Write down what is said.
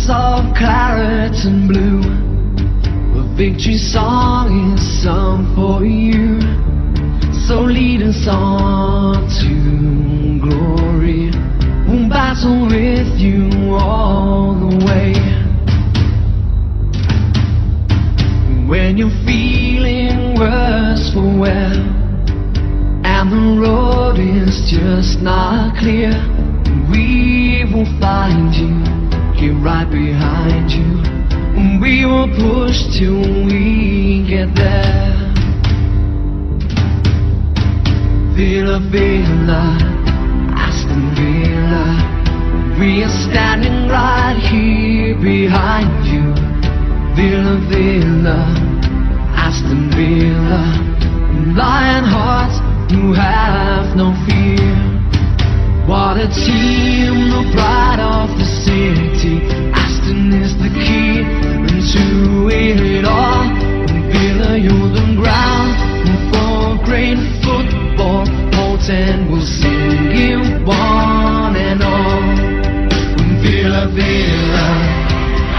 colors of claret and blue. A victory song is sung for you. So lead us on to glory. We'll battle with you all the way. When you're feeling worse for wear, and the road is just not clear, we will find you, get right behind you. We will push till we get there. Villa, Villa, Aston Villa, we are standing right here behind you. Villa, Villa, Aston Villa, lion hearts who have no fear. What a team, the pride of the city. Aston is the key.